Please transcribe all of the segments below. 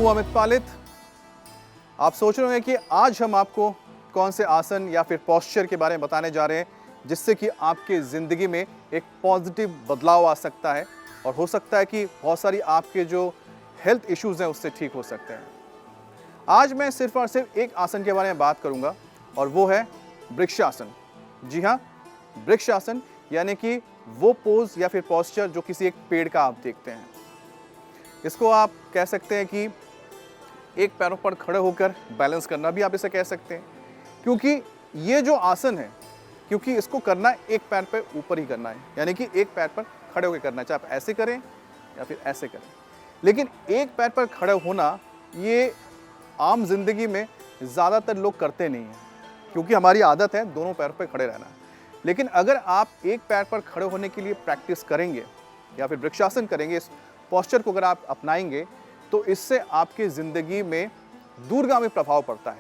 हूं अमित पालित। आप सोच रहे हैं कि आज हम आपको कौन से आसन या फिर पोस्चर के बारे में बताने जा रहे हैं जिससे कि आपके ज़िंदगी में एक पॉजिटिव बदलाव आ सकता है और हो सकता है कि बहुत सारी आपके जो हेल्थ इश्यूज़ हैं उससे ठीक हो सकते हैं। आज मैं सिर्फ और सिर्फ एक आसन के बारे में बात करूंगा और वो है वृक्षासन। जी हाँ, वृक्षासन यानी कि वो पोज या फिर पोस्चर जो किसी एक पेड़ का आप देखते हैं। इसको आप कह सकते हैं कि एक पैरों पर खड़े होकर बैलेंस करना भी आप इसे कह सकते हैं, क्योंकि ये जो आसन है, क्योंकि इसको करना एक पैर पे ऊपर ही करना है, यानी कि एक पैर पर खड़े होकर करना है, चाहे आप ऐसे करें या फिर ऐसे करें। लेकिन एक पैर पर खड़े होना ये आम जिंदगी में ज़्यादातर लोग करते नहीं हैं, क्योंकि हमारी आदत है दोनों पैरों पर खड़े रहना। लेकिन अगर आप एक पैर पर खड़े होने के लिए प्रैक्टिस करेंगे या फिर वृक्षासन करेंगे, इस पोस्चर को अगर आप अपनाएंगे तो इससे आपकी ज़िंदगी में दूरगामी प्रभाव पड़ता है।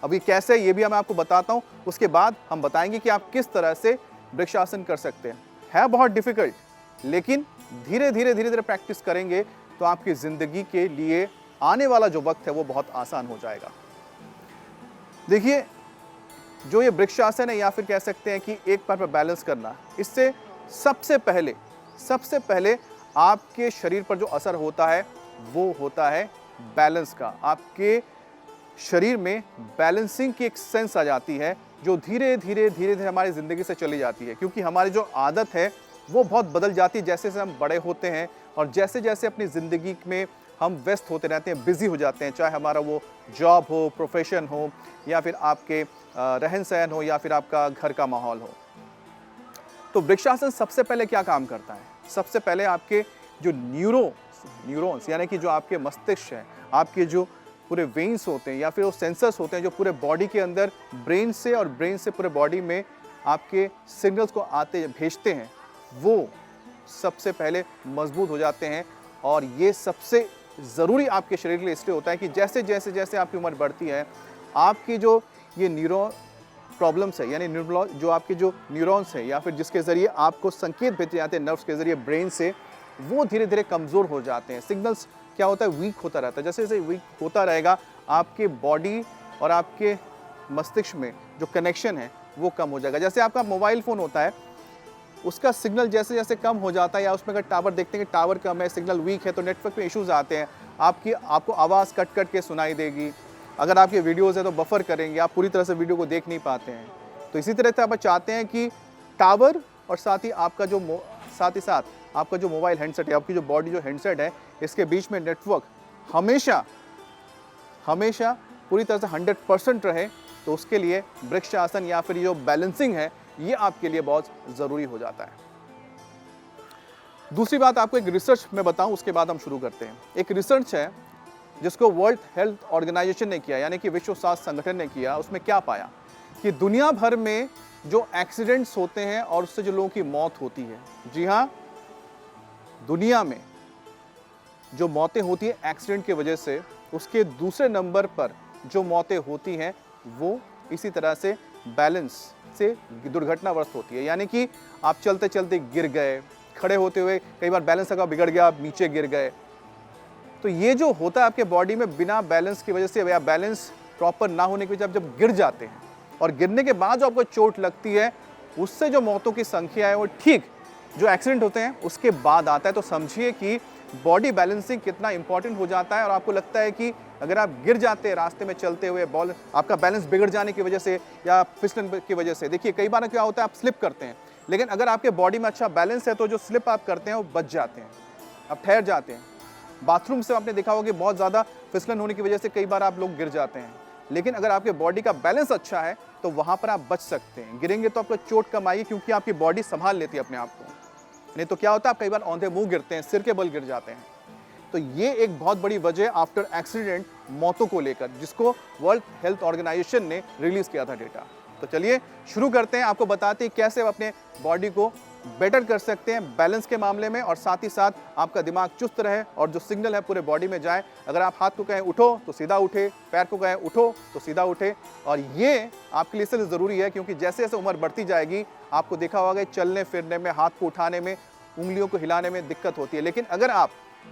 अभी कैसे ये भी मैं आपको बताता हूँ, उसके बाद हम बताएंगे कि आप किस तरह से वृक्षासन कर सकते हैं। है बहुत डिफिकल्ट, लेकिन धीरे धीरे प्रैक्टिस करेंगे तो आपकी ज़िंदगी के लिए आने वाला जो वक्त है वो बहुत आसान हो जाएगा। देखिए, जो ये वृक्षासन है या फिर कह सकते हैं कि एक पैर पर बैलेंस करना, इससे सबसे पहले आपके शरीर पर जो असर होता है वो होता है बैलेंस का। आपके शरीर में बैलेंसिंग की एक सेंस आ जाती है जो धीरे धीरे हमारी ज़िंदगी से चली जाती है, क्योंकि हमारी जो आदत है वो बहुत बदल जाती है जैसे जैसे हम बड़े होते हैं और जैसे जैसे अपनी ज़िंदगी में हम व्यस्त होते रहते हैं, बिज़ी हो जाते हैं, चाहे हमारा वो जॉब हो, प्रोफेशन हो या फिर आपके रहन सहन हो या फिर आपका घर का माहौल हो। तो वृक्षासन सबसे पहले क्या काम करता है? सबसे पहले आपके जो न्यूरॉन्स यानी कि जो आपके मस्तिष्क हैं, आपके जो पूरे वेन्स होते हैं या फिर वो सेंसर्स होते हैं जो पूरे बॉडी के अंदर ब्रेन से पूरे बॉडी में आपके सिग्नल्स को भेजते हैं, वो सबसे पहले मजबूत हो जाते हैं। और ये सबसे ज़रूरी आपके शरीर के लिए इसलिए होता है कि जैसे जैसे आपकी उम्र बढ़ती है, आपकी जो ये न्यूरो प्रॉब्लम्स है, यानी जो आपके जो न्यूरॉन्स है या फिर जिसके ज़रिए आपको संकेत भेजे जाते हैं नर्व्स के ज़रिए ब्रेन से, वो धीरे धीरे कमज़ोर हो जाते हैं। सिग्नल्स क्या होता है, वीक होता रहता है। जैसे जैसे वीक होता रहेगा, आपके बॉडी और आपके मस्तिष्क में जो कनेक्शन है वो कम हो जाएगा। जैसे आपका मोबाइल फ़ोन होता है, उसका सिग्नल जैसे जैसे कम हो जाता है, या उसमें अगर टावर देखते हैं कि टावर कम है, सिग्नल वीक है, तो नेटवर्क में इश्यूज़ आते हैं। आपको आवाज़ कट के सुनाई देगी। अगर आपके वीडियोज़ है तो बफर करेंगे, आप पूरी तरह से वीडियो को देख नहीं पाते हैं। तो इसी तरह से आप चाहते हैं कि टावर और साथ ही साथ आपका जो मोबाइल हैंडसेट है, आपकी जो बॉडी जो हैंडसेट है, इसके बीच में नेटवर्क हमेशा पूरी तरह से 100% रहे। तो उसके लिए वृक्षासन या फिर जो बैलेंसिंग है ये आपके लिए बहुत ज़रूरी हो जाता है। दूसरी बात आपको एक रिसर्च में बताऊं, उसके बाद हम शुरू करते हैं। एक रिसर्च है जिसको वर्ल्ड हेल्थ ऑर्गेनाइजेशन ने किया, यानी कि विश्व स्वास्थ्य संगठन ने किया। उसमें क्या पाया कि दुनिया भर में जो एक्सीडेंट्स होते हैं और उससे जो लोगों की मौत होती है, जी हाँ, दुनिया में जो मौतें होती है एक्सीडेंट की वजह से, उसके दूसरे नंबर पर जो मौतें होती हैं वो इसी तरह से बैलेंस से दुर्घटनाग्रस्त होती है। यानी कि आप चलते चलते गिर गए, खड़े होते हुए कई बार बैलेंस का बिगड़ गया, आप नीचे गिर गए। तो ये जो होता है आपके बॉडी में बिना बैलेंस की वजह से या बैलेंस प्रॉपर ना होने की वजह से, जब गिर जाते हैं और गिरने के बाद जो आपको चोट लगती है, उससे जो मौतों की संख्या है वो ठीक जो एक्सीडेंट होते हैं उसके बाद आता है। तो समझिए कि बॉडी बैलेंसिंग कितना इंपॉर्टेंट हो जाता है। और आपको लगता है कि अगर आप गिर जाते हैं रास्ते में चलते हुए, आपका बैलेंस बिगड़ जाने की वजह से या फिसलन की वजह से, देखिए कई बार क्या होता है, आप स्लिप करते हैं, लेकिन अगर आपके बॉडी में अच्छा बैलेंस है तो जो स्लिप आप करते हैं वो बच जाते हैं, आप ठहर जाते हैं। बाथरूम से आपने देखा होगा कि बहुत ज़्यादा फिसलन होने की वजह से कई बार आप लोग गिर जाते हैं, लेकिन अगर आपके बॉडी का बैलेंस अच्छा है तो वहाँ पर आप बच सकते हैं। गिरेंगे तो आपको चोट कम आएगी, क्योंकि आपकी बॉडी संभाल लेती है अपने आप को। नहीं तो क्या होता है, आप कई बार औंधे मुंह गिरते हैं, सिर के बल गिर जाते हैं। तो ये एक बहुत बड़ी वजह आफ्टर एक्सीडेंट मौतों को लेकर, जिसको वर्ल्ड हेल्थ ऑर्गेनाइजेशन ने रिलीज किया था डेटा। तो चलिए शुरू करते हैं, आपको बताते हैं कैसे आप अपने बॉडी को बेटर कर सकते हैं बैलेंस के मामले में, और साथ ही साथ आपका दिमाग चुस्त रहे और जो सिग्नल है पूरे बॉडी में जाए। अगर आप हाथ को कहें उठो तो सीधा उठे, पैर को कहें उठो तो सीधा उठे। और ये आपके लिए इसलिए ज़रूरी है क्योंकि जैसे जैसे उम्र बढ़ती जाएगी, आपको देखा होगा चलने फिरने में, हाथ को उठाने में, उंगलियों को हिलाने में दिक्कत होती है। लेकिन अगर आप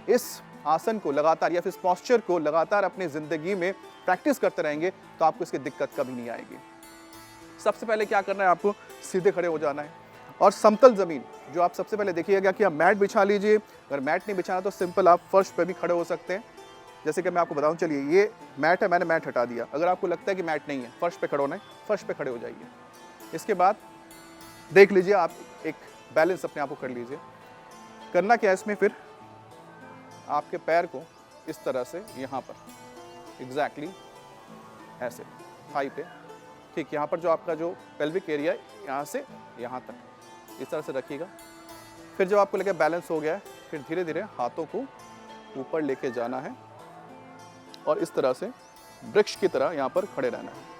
इस आसन को लगातार या फिर इस पॉस्चर को लगातार अपनी ज़िंदगी में प्रैक्टिस करते रहेंगे तो आपको इसकी दिक्कत कभी नहीं आएगी। सबसे पहले क्या करना है, आपको सीधे खड़े हो जाना है और समतल ज़मीन जो आप सबसे पहले देखिएगा कि आप मैट बिछा लीजिए। अगर मैट नहीं बिछाना तो सिंपल आप फर्श पे भी खड़े हो सकते हैं। जैसे कि मैं आपको बताऊं, चलिए ये मैट है, मैंने मैट हटा दिया। अगर आपको लगता है कि मैट नहीं है, फर्श पे खड़े होना है, फर्श पे खड़े हो जाइए। इसके बाद देख लीजिए, आप एक बैलेंस अपने आप को कर लीजिए। करना क्या है इसमें, फिर आपके पैर को इस तरह से यहाँ पर एग्जैक्टली ऐसे थाई पे, ठीक यहाँ पर जो आपका जो पेल्विक एरिया है यहाँ से यहाँ तक इस तरह से रखिएगा। फिर जब आपको लगे बैलेंस हो गया है, फिर धीरे धीरे हाथों को ऊपर लेके जाना है और इस तरह से वृक्ष की तरह यहाँ पर खड़े रहना है।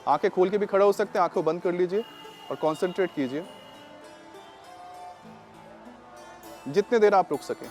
आंखें खोल के भी खड़े हो सकते हैं, आंखें बंद कर लीजिए और कंसंट्रेट कीजिए जितने देर आप रुक सकें।